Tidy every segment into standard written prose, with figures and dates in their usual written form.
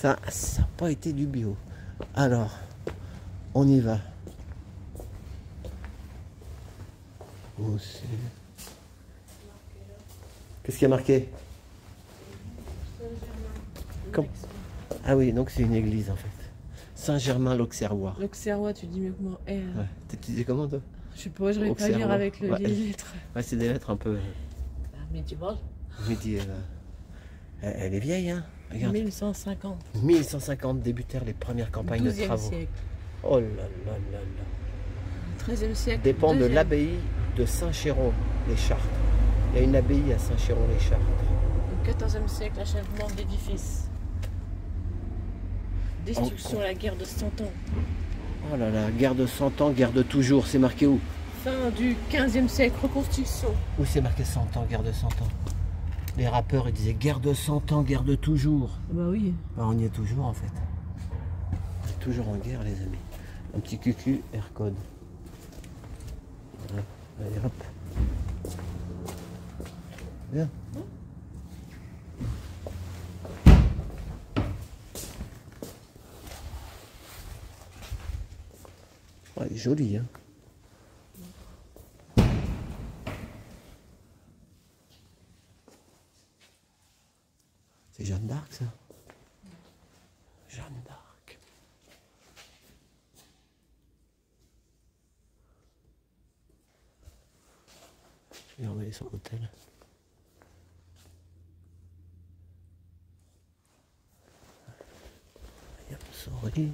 Ça n'a pas été du bio. Alors, on y va. Oh, qu'est-ce qui a marqué? Comme... Ah oui, donc c'est une église en fait. Saint-Germain-l'Auxerrois. L'Auxerrois, tu dis mieux que moi. Ouais. Tu disais comment toi? Je sais pas, je vais pas lire avec les lettres. Ouais, c'est des lettres un peu Médiéval. médiévales. Elle est vieille, hein? Regarde. 1150. 1150 débutèrent les premières campagnes de travaux. Siècle. Oh là là là là. 13e siècle. Dépend de l'abbaye de Saint-Chéron-les-Chartres. Il y a une abbaye à Saint-Chéron-les-Chartres. Au 14e siècle, achèvement de l'édifice. Destruction, la guerre de 100 ans. Oh là là, guerre de 100 ans, guerre de toujours, c'est marqué où? Fin du 15e siècle, reconstruction. Où c'est marqué 100 ans, guerre de 100 ans? Les rappeurs, ils disaient guerre de 100 ans, guerre de toujours. Bah oui. Bah on y est toujours en fait. On est toujours en guerre les amis. Un petit QQ, Aircode. Voilà. Allez hop. Bien. Ouais, elle est jolie, hein. C'est Jeanne d'Arc, ça? Jeanne d'Arc. Je vais envoyer son hôtel. Yep, sorry.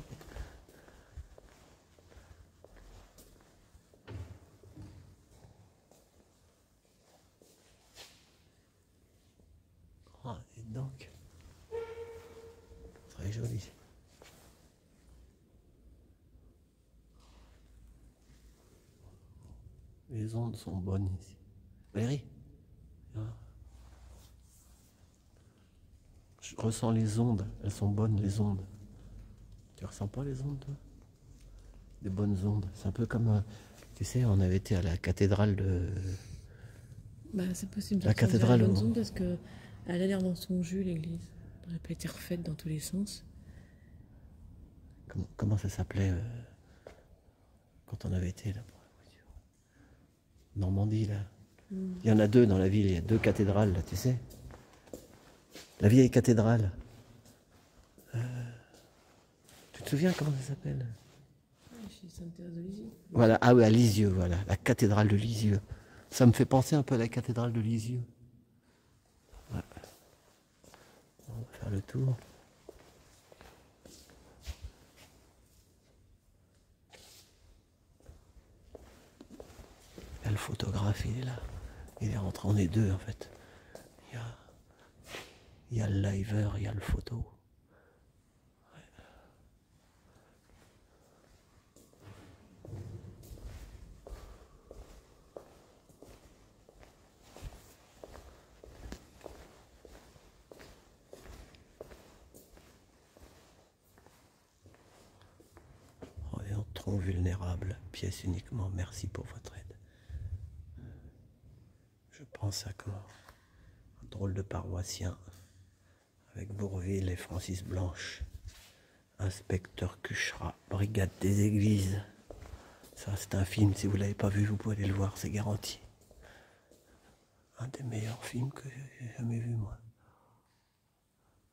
Ah, et donc, très joli. Les ondes sont bonnes ici. Valérie, je ressens les ondes. Elles sont bonnes, les ondes. Tu ressens pas les ondes, toi? Des bonnes ondes. C'est un peu comme, tu sais, on avait été à la cathédrale de... Bah c'est possible. La cathédrale au... parce que elle a l'air dans son jus, l'église. Elle n'a pas été refaite dans tous les sens. Comment ça s'appelait quand on avait été là pour la voiture? Normandie, là. Il y en a deux dans la ville, il y a deux cathédrales, là, tu sais. La vieille cathédrale. Tu te souviens comment ça s'appelle? Chez Sainte-Thérèse de Lisieux. Voilà, ah oui, à Lisieux, voilà, la cathédrale de Lisieux. Ça me fait penser un peu à la cathédrale de Lisieux. Ouais. On va faire le tour. Et le photographe, il est là. Il est rentré, on est deux en fait. Il y a le liver, il y a le photo. Ouais. Voyons, tronc vulnérable, pièce uniquement, merci pour votre aide. Je pense à quoi? Un drôle de paroissien avec Bourville et Francis Blanche. Inspecteur Cuchera, brigade des églises. Ça, c'est un film, si vous ne l'avez pas vu, vous pouvez aller le voir, c'est garanti. Un des meilleurs films que j'ai jamais vu, moi.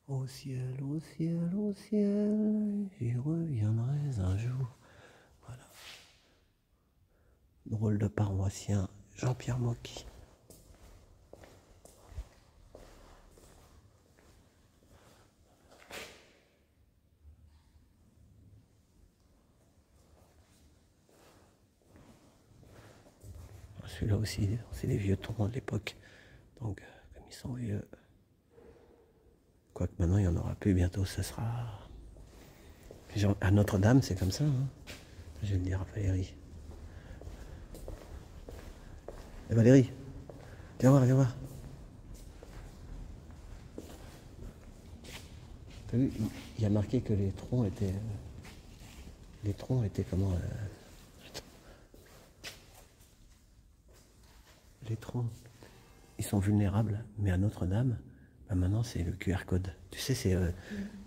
Au ciel, au ciel, au ciel, j'y reviendrai un jour. Voilà. Drôle de paroissien, Jean-Pierre Mocky. Celui-là aussi, c'est les vieux troncs de l'époque. Donc, comme ils sont vieux. Quoique maintenant, il n'y en aura plus. Bientôt, ce sera... À Notre-Dame, c'est comme ça. Hein. Je vais le dire à Valérie. Et Valérie, viens voir, viens voir. T'as vu, il y a marqué que les troncs étaient... Les troncs étaient comment... Les troncs, ils sont vulnérables, mais à Notre-Dame, Bah maintenant, c'est le QR code. Tu sais,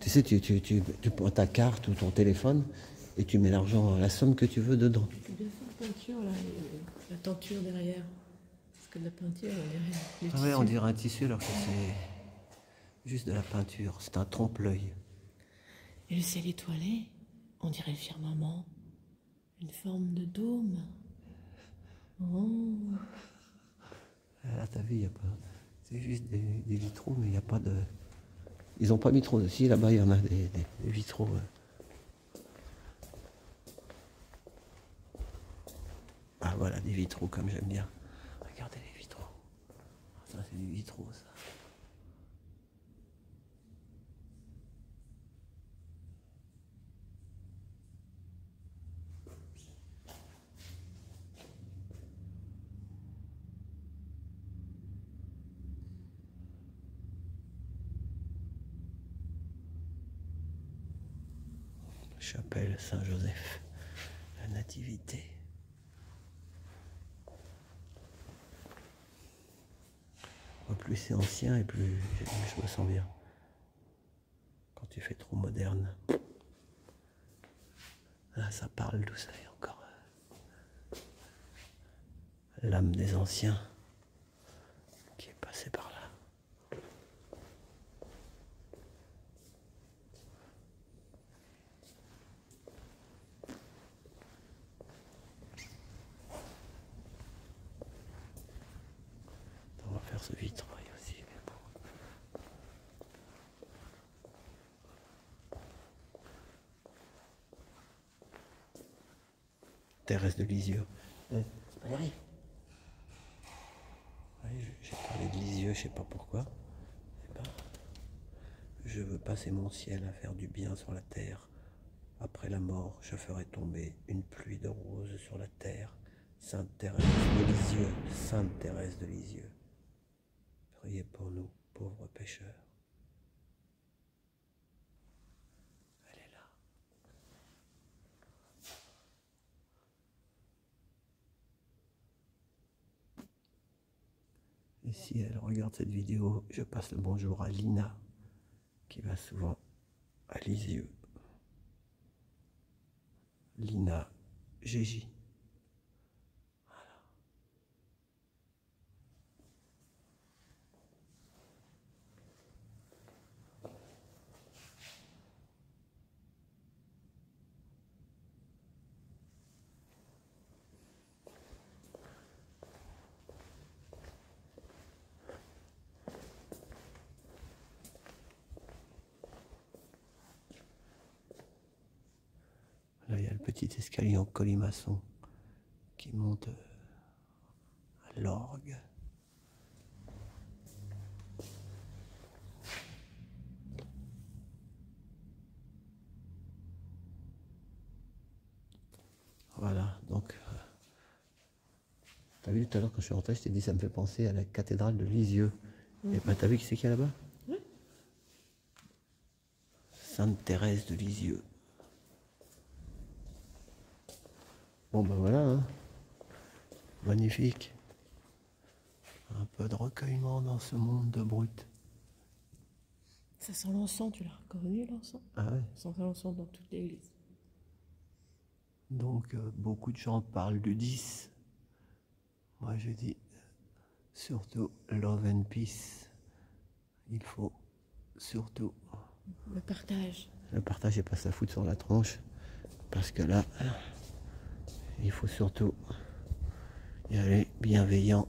tu prends ta carte ou ton téléphone et tu mets l'argent, la somme que tu veux dedans. C'est bien fait la peinture, là, la tenture derrière. Parce que de la peinture, on dirait du Ah ouais, on tissu. dirait un tissu alors que c'est juste de la peinture. C'est un trompe-l'œil. Et le ciel étoilé, on dirait le firmament. Une forme de dôme. Oh. Là, t'as vu, il n'y a pas. C'est juste des vitraux, mais il n'y a pas de. Ils n'ont pas mis trop de. Si, là-bas, il y en a des vitraux. Ah, voilà, des vitraux, comme j'aime bien. Regardez les vitraux. Ça, c'est des vitraux, ça. Chapelle Saint-Joseph, la Nativité. Plus c'est ancien et plus je me sens bien. Quand tu fais trop moderne. Là, ça parle d'où ça vient encore. L'âme des anciens qui est passée par là. On va faire ce vitrail aussi. Mais bon. Thérèse de Lisieux. Valérie. J'ai parlé de Lisieux, je sais pas pourquoi. Je veux passer mon ciel à faire du bien sur la terre. Après la mort, je ferai tomber une pluie de roses sur la terre. Sainte Thérèse de Lisieux, Sainte Thérèse de Lisieux. Priez pour nous, pauvres pécheurs. Elle est là. Et si elle regarde cette vidéo, je passe le bonjour à Lina, qui va souvent à Lisieux. Lina Gégy. Là, il y a le petit escalier en colimaçon qui monte à l'orgue. Voilà, donc, t'as vu tout à l'heure quand je suis rentré, je t'ai dit ça me fait penser à la cathédrale de Lisieux. Et ben t'as vu qui c'est qu'il y a là-bas? Oui. Sainte Thérèse de Lisieux. Bon ben voilà, hein. Magnifique. Un peu de recueillement dans ce monde de brutes. Ça sent l'encens, tu l'as reconnu l'encens? Ah ouais. Ça sent l'encens dans toute l'église. Donc beaucoup de gens parlent du 10. Moi je dis surtout love and peace. Il faut surtout Le partage. le partage et pas se la foutre sur la tronche. Parce que là, il faut surtout y aller bienveillant,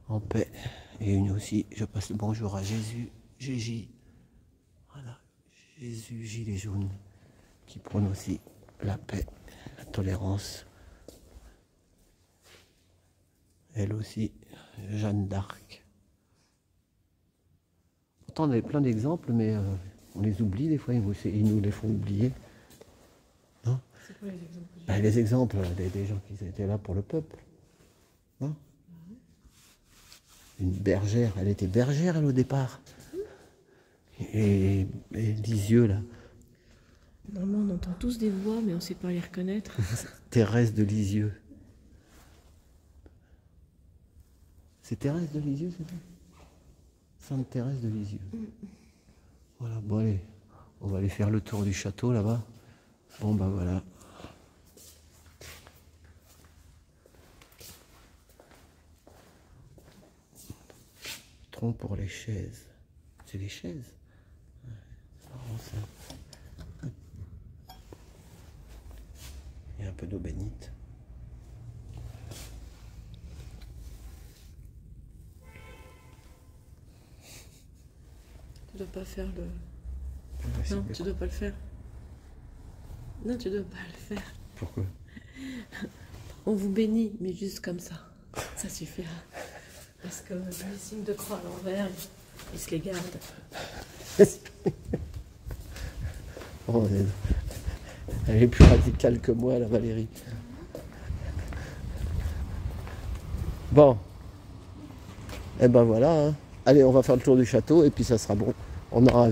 en paix. Et une aussi, je passe le bonjour à Jésus, Jésus. Voilà, Jésus gilet jaune, qui prône aussi la paix, la tolérance. Elle aussi, Jeanne d'Arc. Pourtant, on avait plein d'exemples, mais on les oublie des fois, ils nous les font oublier. Non? C'est quoi les exemples? Les exemples des gens qui étaient là pour le peuple. Non? Une bergère, elle était bergère elle au départ. Et Lisieux là, Normalement, on entend tous des voix, mais on ne sait pas les reconnaître. Thérèse de Lisieux. C'est Thérèse de Lisieux, c'est ça? Sainte-Thérèse de Lisieux. Voilà, bon allez, on va aller faire le tour du château là-bas. Bon bah voilà. Tronc pour les chaises. C'est les chaises. C'est marrant, ça. Il y a un peu d'eau bénite. Tu dois pas faire le... Ouais, Non, tu dois pas le faire. Non, tu dois pas le faire. Pourquoi? On vous bénit, mais juste comme ça. Ça suffira. Parce que les signes de croix à l'envers, ils se les gardent. Oh, elle est plus radicale que moi, la Valérie. Bon. Eh ben voilà. Hein. Allez, on va faire le tour du château et puis ça sera bon. On aura